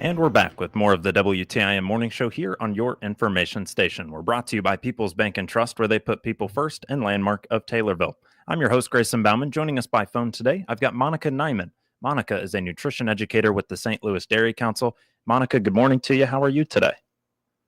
And we're back with more of the WTIM morning show here on your information station. We're brought to you by People's Bank and Trust, where they put people first, and Landmark of Taylorville. I'm your host, Grayson Bauman. Joining us by phone today, I've got Monica Nyman. Monica is a nutrition educator with the St. Louis Dairy Council. Monica, good morning to you. How are you today?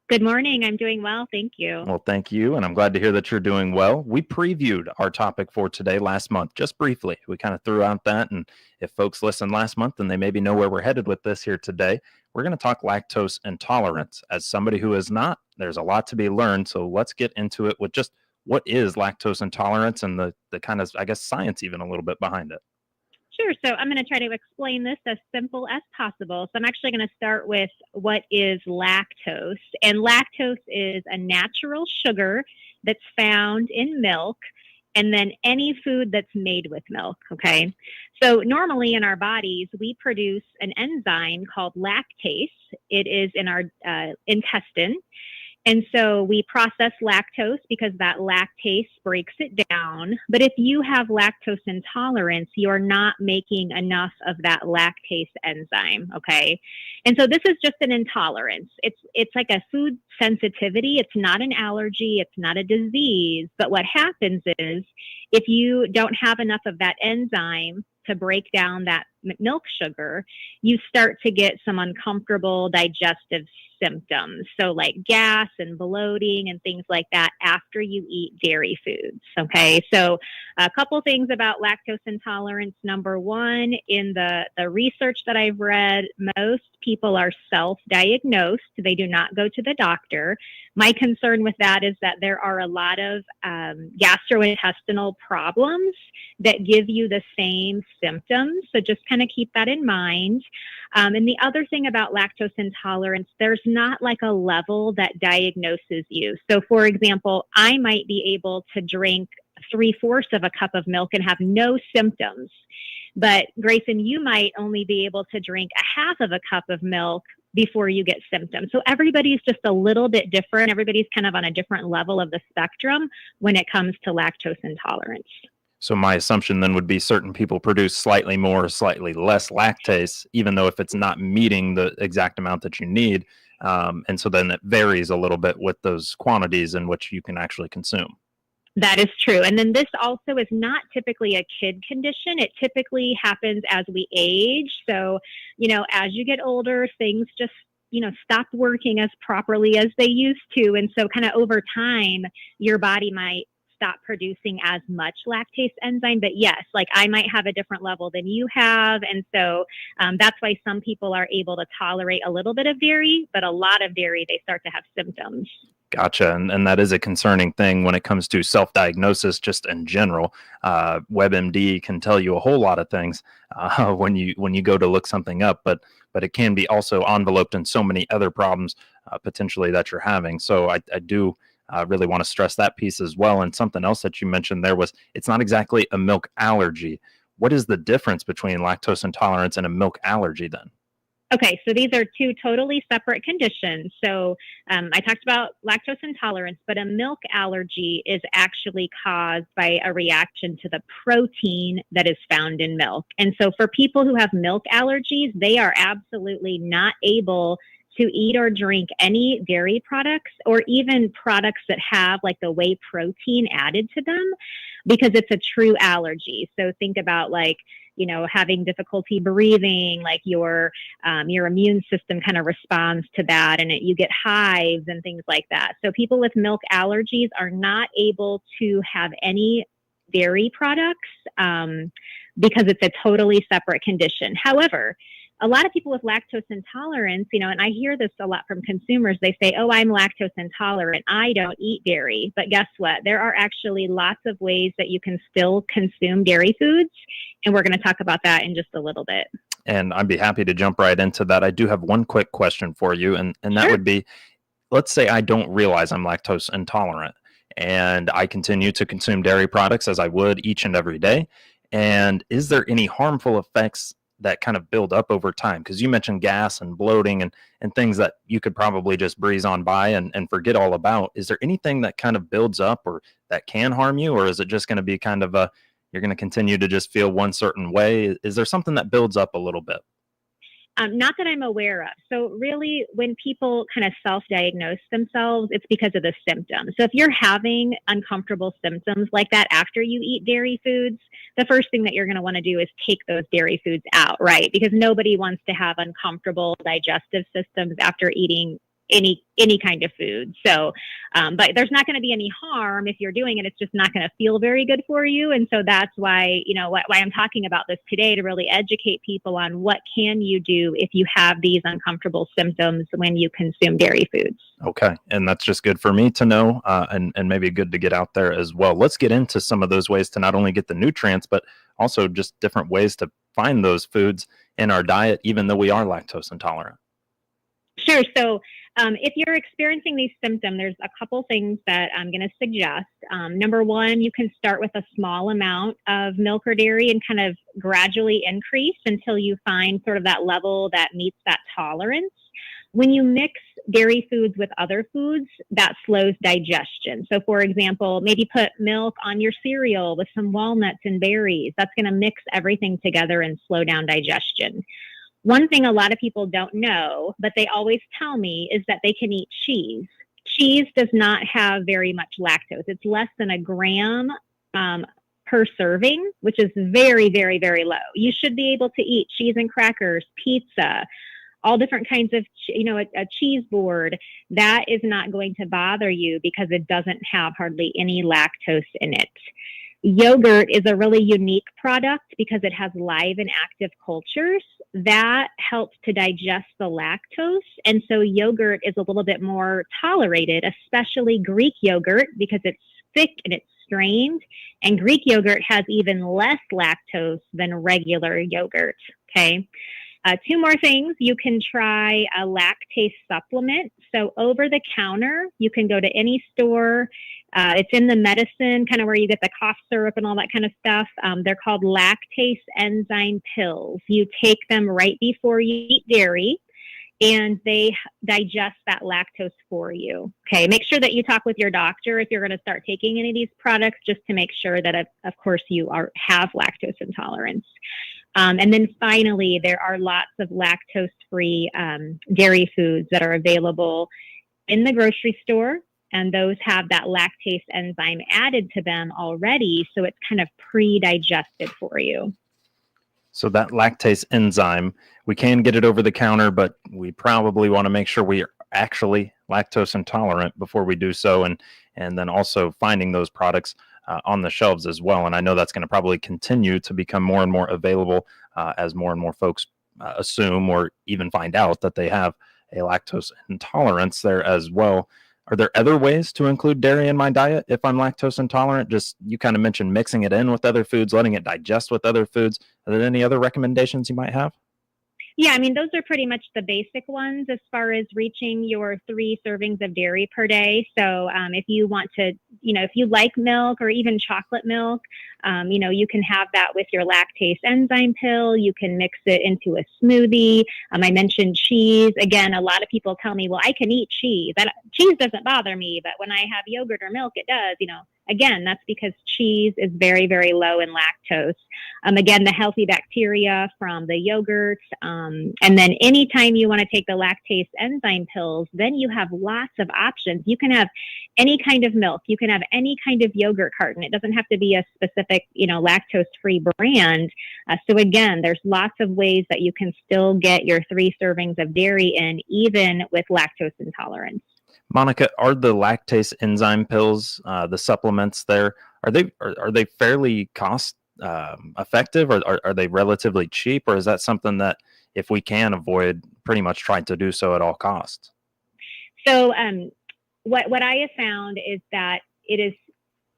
Good morning. I'm doing well. Thank you. Well, thank you. And I'm glad to hear that you're doing well. We previewed our topic for today last month, just briefly. We kind of threw out that. And if folks listened last month, then they maybe know where we're headed with this here today. We're going to talk lactose intolerance. As somebody who is not, there's a lot to be learned. So let's get into it with just what is lactose intolerance and the kind of, I guess, science even a little bit behind it. Sure. So I'm going to try to explain this as simple as possible. So I'm actually going to start with what is lactose. And lactose is a natural sugar that's found in milk and then any food that's made with milk. Okay. So normally in our bodies, we produce an enzyme called lactase. It is in our intestine. And so we process lactose because that lactase breaks it down. But if you have lactose intolerance, you're not making enough of that lactase enzyme, okay? And so this is just an intolerance. It's like a food sensitivity. It's not an allergy. It's not a disease. But what happens is if you don't have enough of that enzyme to break down that milk sugar, you start to get some uncomfortable digestive symptoms. So like gas and bloating and things like that after you eat dairy foods. Okay. So a couple things about lactose intolerance. Number one, in the research that I've read, most people are self-diagnosed. They do not go to the doctor. My concern with that is that there are a lot of gastrointestinal problems that give you the same symptoms. So just kind of keep that in mind. And the other thing about lactose intolerance, there's not like a level that diagnoses you. So for example, I might be able to drink 3/4 of a cup of milk and have no symptoms. But Grayson, you might only be able to drink a half of a cup of milk before you get symptoms. So everybody's just a little bit different. Everybody's kind of on a different level of the spectrum when it comes to lactose intolerance. So my assumption then would be certain people produce slightly more, slightly less lactase, even though if it's not meeting the exact amount that you need. And so then it varies a little bit with those quantities in which you can actually consume. That is true. And then this also is not typically a kid condition. It typically happens as we age. So, as you get older, things just, stop working as properly as they used to. And so kind of over time, your body might stop producing as much lactase enzyme. But yes, like I might have a different level than you have. And so that's why some people are able to tolerate a little bit of dairy, but a lot of dairy, they start to have symptoms. Gotcha. And that is a concerning thing when it comes to self-diagnosis, just in general. WebMD can tell you a whole lot of things when you go to look something up, but it can be also enveloped in so many other problems potentially that you're having. So I do really want to stress that piece as well. And something else that you mentioned there was it's not exactly a milk allergy. What is the difference between lactose intolerance and a milk allergy then? Okay, so these are two totally separate conditions. So I talked about lactose intolerance, but a milk allergy is actually caused by a reaction to the protein that is found in milk. And so for people who have milk allergies, they are absolutely not able to eat or drink any dairy products or even products that have like the whey protein added to them because it's a true allergy. So think about like, having difficulty breathing, like your immune system kind of responds to that and you get hives and things like that. So people with milk allergies are not able to have any dairy products because it's a totally separate condition. However, a lot of people with lactose intolerance, and I hear this a lot from consumers, they say, oh, I'm lactose intolerant. I don't eat dairy. But guess what? There are actually lots of ways that you can still consume dairy foods. And we're going to talk about that in just a little bit. And I'd be happy to jump right into that. I do have one quick question for you. And that Sure. would be, let's say I don't realize I'm lactose intolerant and I continue to consume dairy products as I would each and every day. And is there any harmful effects that kind of build up over time? Because you mentioned gas and bloating and things that you could probably just breeze on by and forget all about. Is there anything that kind of builds up or that can harm you? Or is it just going to be kind of you're going to continue to just feel one certain way? Is there something that builds up a little bit? Not that I'm aware of. So really, when people kind of self-diagnose themselves, it's because of the symptoms. So if you're having uncomfortable symptoms like that after you eat dairy foods, the first thing that you're going to want to do is take those dairy foods out, right? Because nobody wants to have uncomfortable digestive systems after eating any kind of food. So, but there's not going to be any harm if you're doing it. It's just not going to feel very good for you. And so that's why, why I'm talking about this today, to really educate people on what can you do if you have these uncomfortable symptoms when you consume dairy foods. Okay. And that's just good for me to know, and maybe good to get out there as well. Let's get into some of those ways to not only get the nutrients, but also just different ways to find those foods in our diet, even though we are lactose intolerant. Sure. So if you're experiencing these symptoms, there's a couple things that I'm going to suggest. Number one, you can start with a small amount of milk or dairy and kind of gradually increase until you find sort of that level that meets that tolerance. When you mix dairy foods with other foods, that slows digestion. So for example, maybe put milk on your cereal with some walnuts and berries. That's going to mix everything together and slow down digestion. One thing a lot of people don't know, but they always tell me, is that they can eat cheese. Cheese does not have very much lactose. It's less than a gram per serving, which is very, very, very low. You should be able to eat cheese and crackers, pizza, all different kinds of, a cheese board. That is not going to bother you because it doesn't have hardly any lactose in it. Yogurt is a really unique product because it has live and active cultures. That helps to digest the lactose. And so yogurt is a little bit more tolerated, especially Greek yogurt, because it's thick and it's strained. And Greek yogurt has even less lactose than regular yogurt. Okay. Two more things. You can try a lactase supplement. So over the counter, you can go to any store. It's in the medicine, kind of where you get the cough syrup and all that kind of stuff. They're called lactase enzyme pills. You take them right before you eat dairy, and they digest that lactose for you. Okay, make sure that you talk with your doctor if you're going to start taking any of these products, just to make sure that, of course, you have lactose intolerance. And then finally, there are lots of lactose-free dairy foods that are available in the grocery store, and those have that lactase enzyme added to them already, so it's kind of pre-digested for you. So that lactase enzyme, we can get it over the counter, but we probably want to make sure we are actually lactose intolerant before we do so, and then also finding those products on the shelves as well. And I know that's going to probably continue to become more and more available as more and more folks assume or even find out that they have a lactose intolerance there as well. Are there other ways to include dairy in my diet if I'm lactose intolerant? Just, you kind of mentioned mixing it in with other foods, letting it digest with other foods. Are there any other recommendations you might have? Yeah, I mean, those are pretty much the basic ones as far as reaching your 3 servings of dairy per day. So if you want to, if you like milk or even chocolate milk, you can have that with your lactase enzyme pill. You can mix it into a smoothie. I mentioned cheese. Again, a lot of people tell me, well, I can eat cheese. Cheese doesn't bother me, but when I have yogurt or milk, it does, Again, that's because cheese is very, very low in lactose. Again, the healthy bacteria from the yogurt. And then anytime you want to take the lactase enzyme pills, then you have lots of options. You can have any kind of milk. You can have any kind of yogurt carton. It doesn't have to be a specific, lactose-free brand. So again, there's lots of ways that you can still get your 3 servings of dairy in, even with lactose intolerance. Monica, are the lactase enzyme pills, the supplements there, are they fairly cost effective, or are they relatively cheap, or is that something that, if we can avoid, pretty much trying to do so at all costs? So what I have found is that it is,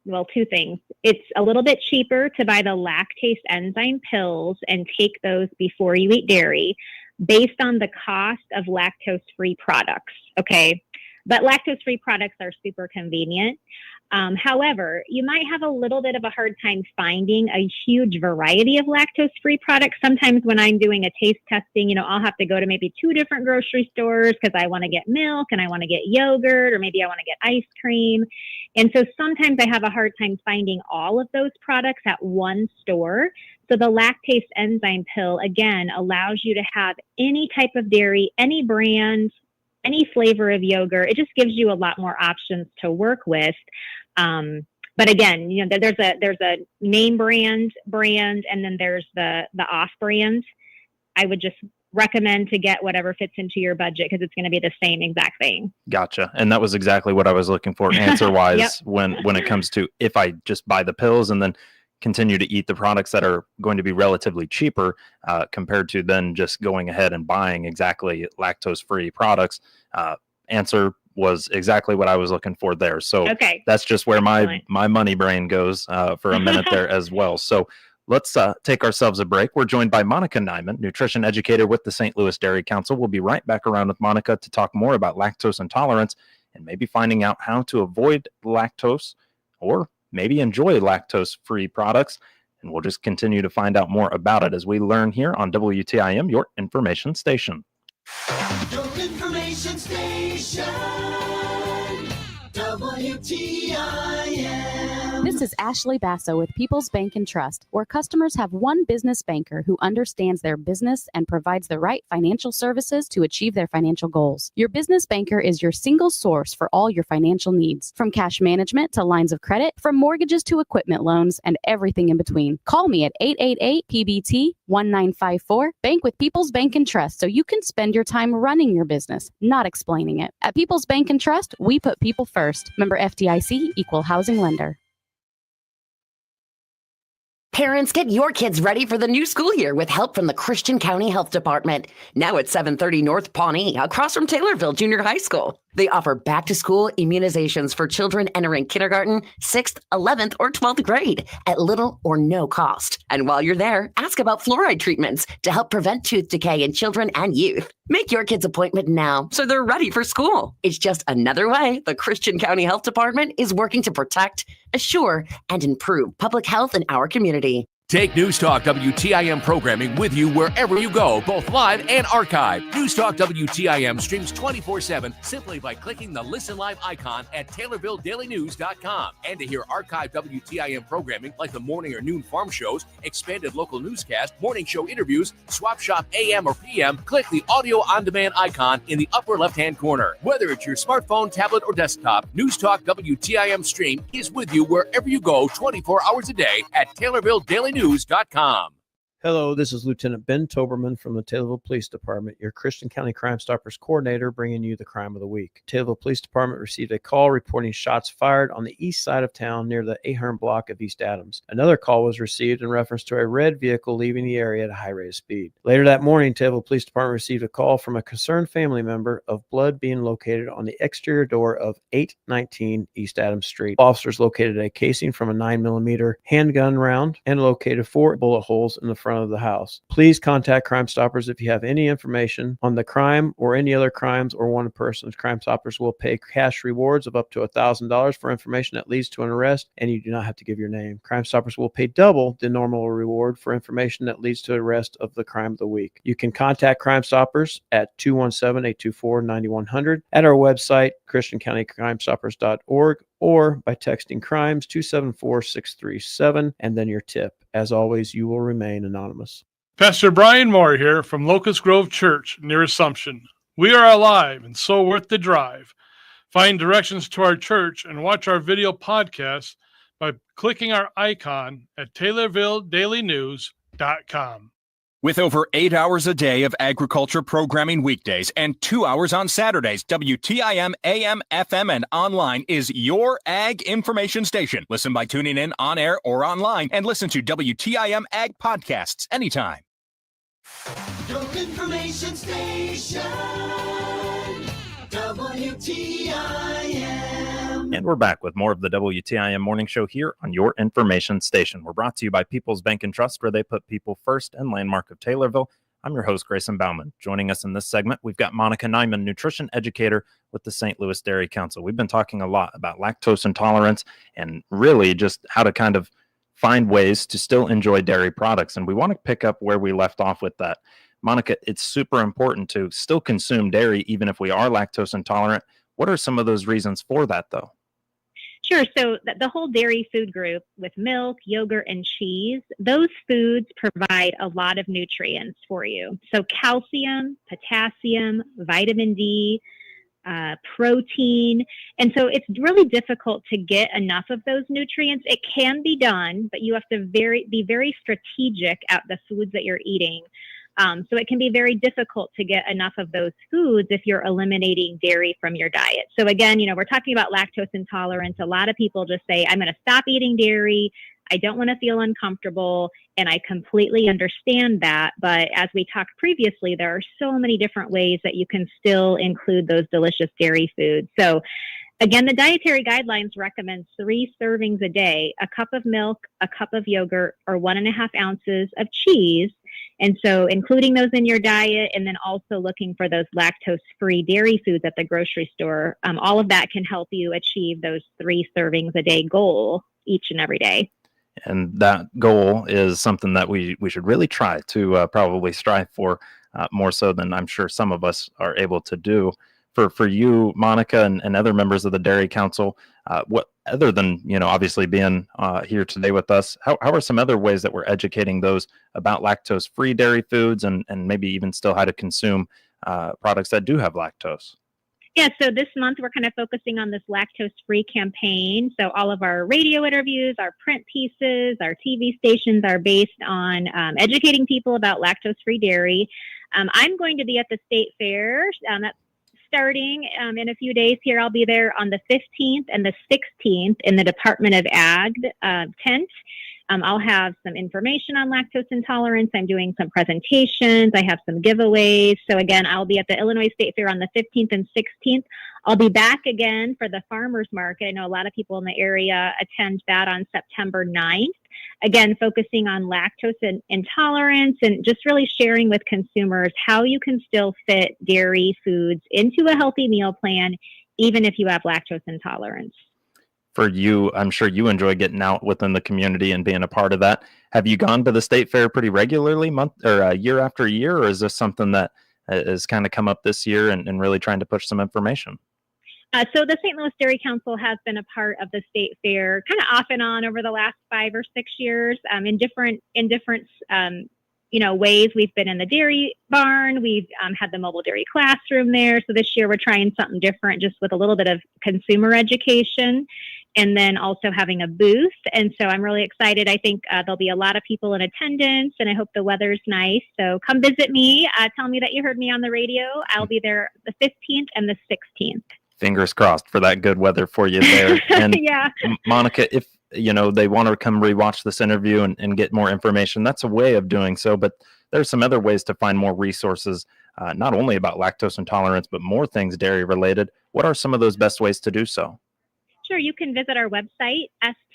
well, 2 things. It's a little bit cheaper to buy the lactase enzyme pills and take those before you eat dairy, based on the cost of lactose-free products. Okay. But lactose-free products are super convenient. However, you might have a little bit of a hard time finding a huge variety of lactose-free products. Sometimes when I'm doing a taste testing, I'll have to go to maybe 2 different grocery stores because I want to get milk and I want to get yogurt, or maybe I want to get ice cream. And so sometimes I have a hard time finding all of those products at one store. So the lactase enzyme pill, again, allows you to have any type of dairy, any brand, any flavor of yogurt. It just gives you a lot more options to work with. But again, there's a name brand, and then there's the off brand. I would just recommend to get whatever fits into your budget because it's going to be the same exact thing. Gotcha. And that was exactly what I was looking for answer wise. Yep. when it comes to if I just buy the pills and then continue to eat the products that are going to be relatively cheaper compared to then just going ahead and buying exactly lactose-free products. Answer was exactly what I was looking for there. So that's just where my money brain goes for a minute there as well. So let's take ourselves a break. We're joined by Monica Nyman, nutrition educator with the St. Louis Dairy Council. We'll be right back around with Monica to talk more about lactose intolerance and maybe finding out how to avoid lactose or maybe enjoy lactose-free products. And we'll just continue to find out more about it as we learn here on WTIM, your information station. Your information station, WTIM. This is Ashley Basso with People's Bank and Trust, where customers have one business banker who understands their business and provides the right financial services to achieve their financial goals. Your business banker is your single source for all your financial needs, from cash management to lines of credit, from mortgages to equipment loans, and everything in between. Call me at 888-PBT-1954. Bank with People's Bank and Trust so you can spend your time running your business, not explaining it. At People's Bank and Trust, we put people first. Member FDIC, Equal Housing Lender. Parents, get your kids ready for the new school year with help from the Christian County Health Department. Now at 730 North Pawnee, across from Taylorville Junior High School. They offer back-to-school immunizations for children entering kindergarten, 6th, 11th, or 12th grade at little or no cost. And while you're there, ask about fluoride treatments to help prevent tooth decay in children and youth. Make your kid's appointment now so they're ready for school. It's just another way the Christian County Health Department is working to protect, assure, and improve public health in our community. Take News Talk WTIM programming with you wherever you go, both live and archived. News Talk WTIM streams 24/7 simply by clicking the Listen Live icon at TaylorvilleDailyNews.com. And to hear archived WTIM programming like the morning or noon farm shows, expanded local newscast, morning show interviews, Swap Shop AM or PM, click the audio on-demand icon in the upper left-hand corner. Whether it's your smartphone, tablet, or desktop, News Talk WTIM stream is with you wherever you go 24 hours a day at TaylorvilleDailyNews.com. Hello, this is Lieutenant Ben Toberman from the Taylorville Police Department, your Christian County Crime Stoppers coordinator, bringing you the crime of the week. Taylorville Police Department received a call reporting shots fired on the east side of town near the Ahern block of East Adams. Another call was received in reference to a red vehicle leaving the area at a high rate of speed. Later that morning, Taylorville Police Department received a call from a concerned family member of blood being located on the exterior door of 819 East Adams Street. Officers located a casing from a 9mm handgun round and located 4 bullet holes in the front of the house. Please contact Crime Stoppers if you have any information on the crime or any other crimes or wanted persons. Crime Stoppers will pay cash rewards of up to $1,000 for information that leads to an arrest, and you do not have to give your name. Crime Stoppers will pay double the normal reward for information that leads to arrest of the crime of the week. You can contact Crime Stoppers at 217-824-9100 at our website, christiancountycrimestoppers.org, or by texting crimes 274-637 and then your tip. As always, you will remain anonymous. Pastor Brian Moore here from Locust Grove Church near Assumption. We are alive and so worth the drive. Find directions to our church and watch our video podcast by clicking our icon at TaylorvilleDailyNews.com. With over 8 hours a day of agriculture programming weekdays and 2 hours on Saturdays, WTIM AM, FM, and online is your ag information station. Listen by tuning in on air or online and listen to WTIM Ag podcasts anytime. Your information station, WTIM. And we're back with more of the WTIM Morning Show here on your information station. We're brought to you by People's Bank and Trust, where they put people first, and Landmark of Taylorville. I'm your host, Grayson Bauman. Joining us in this segment, we've got Monica Nyman, nutrition educator with the St. Louis Dairy Council. We've been talking a lot about lactose intolerance and really just how to kind of find ways to still enjoy dairy products. And we want to pick up where we left off with that. Monica, it's super important to still consume dairy even if we are lactose intolerant. What are some of those reasons for that, though? Sure. So the whole dairy food group with milk, yogurt, and cheese, those foods provide a lot of nutrients for you. So calcium, potassium, vitamin D, protein. And so it's really difficult to get enough of those nutrients. It can be done, but you have to be very strategic at the foods that you're eating. So it can be very difficult to get enough of those foods if you're eliminating dairy from your diet. So again, we're talking about lactose intolerance. A lot of people just say, I'm going to stop eating dairy. I don't want to feel uncomfortable. And I completely understand that. But as we talked previously, there are so many different ways that you can still include those delicious dairy foods. So again, the dietary guidelines recommend 3 servings a day, a cup of milk, a cup of yogurt, or 1.5 ounces of cheese. And so including those in your diet and then also looking for those lactose-free dairy foods at the grocery store, all of that can help you achieve those 3 servings a day goal each and every day. And that goal is something that we should really try to probably strive for more so than I'm sure some of us are able to do. For you, Monica, and other members of the Dairy Council, what other than obviously being here today with us, how are some other ways that we're educating those about lactose-free dairy foods and maybe even still how to consume products that do have lactose? Yeah, so this month we're kind of focusing on this lactose-free campaign. So all of our radio interviews, our print pieces, our TV stations are based on educating people about lactose-free dairy. I'm going to be at the state fair. That's starting in a few days here. I'll be there on the 15th and the 16th in the Department of Ag tent. I'll have some information on lactose intolerance. I'm doing some presentations. I have some giveaways. So again, I'll be at the Illinois State Fair on the 15th and 16th. I'll be back again for the farmers market. I know a lot of people in the area attend that on September 9th. Again, focusing on lactose intolerance and just really sharing with consumers how you can still fit dairy foods into a healthy meal plan, even if you have lactose intolerance. For you, I'm sure you enjoy getting out within the community and being a part of that. Have you gone to the state fair pretty regularly, year after year, or is this something that has kind of come up this year and really trying to push some information? So the St. Louis Dairy Council has been a part of the state fair kind of off and on over the last 5 or 6 years in different ways. We've been in the dairy barn. We've had the mobile dairy classroom there. So this year we're trying something different, just with a little bit of consumer education and then also having a booth. And so I'm really excited. I think there'll be a lot of people in attendance and I hope the weather's nice. So come visit me. Tell me that you heard me on the radio. I'll be there the 15th and the 16th. Fingers crossed for that good weather for you there. And yeah. Monica, if they want to come rewatch this interview and get more information, that's a way of doing so. But there's some other ways to find more resources, not only about lactose intolerance, but more things dairy related. What are some of those best ways to do so? Sure, you can visit our website,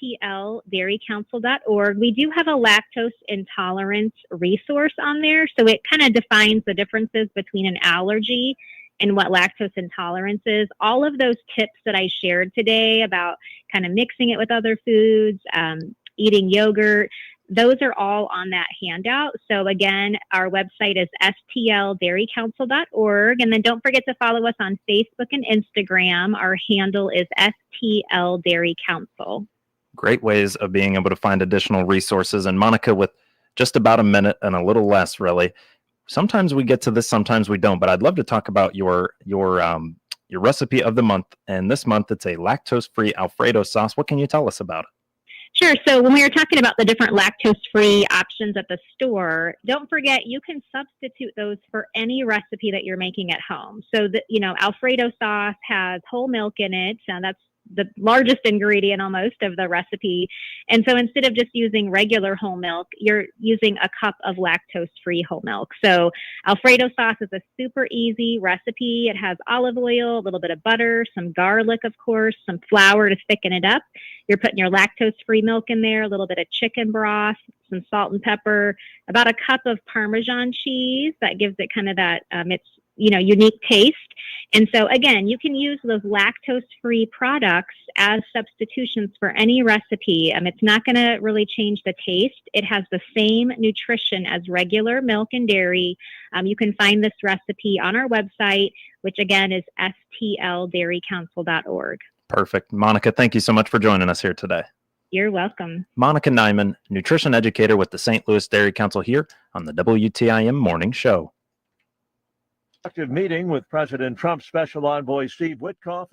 stldairycouncil.org. We do have a lactose intolerance resource on there. So it kind of defines the differences between an allergy and what lactose intolerance is. All of those tips that I shared today about kind of mixing it with other foods, eating yogurt, those are all on that handout. So again, our website is stldairycouncil.org. And then don't forget to follow us on Facebook and Instagram. Our handle is STL Dairy Council. Great ways of being able to find additional resources. And Monica, with just about a minute and a little less, really, sometimes we get to this, sometimes we don't. But I'd love to talk about your recipe of the month. And this month, it's a lactose-free Alfredo sauce. What can you tell us about it? Sure. So when we were talking about the different lactose-free options at the store, don't forget you can substitute those for any recipe that you're making at home. So Alfredo sauce has whole milk in it. That's the largest ingredient almost of the recipe. And so instead of just using regular whole milk, you're using a cup of lactose-free whole milk. So Alfredo sauce is a super easy recipe. It has olive oil, a little bit of butter, some garlic, of course, some flour to thicken it up. You're putting your lactose-free milk in there, a little bit of chicken broth, some salt and pepper, about a cup of Parmesan cheese. That gives it kind of that unique taste. And so again, you can use those lactose-free products as substitutions for any recipe. It's not going to really change the taste. It has the same nutrition as regular milk and dairy. You can find this recipe on our website, which again is stldairycouncil.org. Perfect. Monica, thank you so much for joining us here today. You're welcome. Monica Nyman, nutrition educator with the St. Louis Dairy Council here on the WTIM Morning Show. Meeting with President Trump's special envoy Steve Witkoff.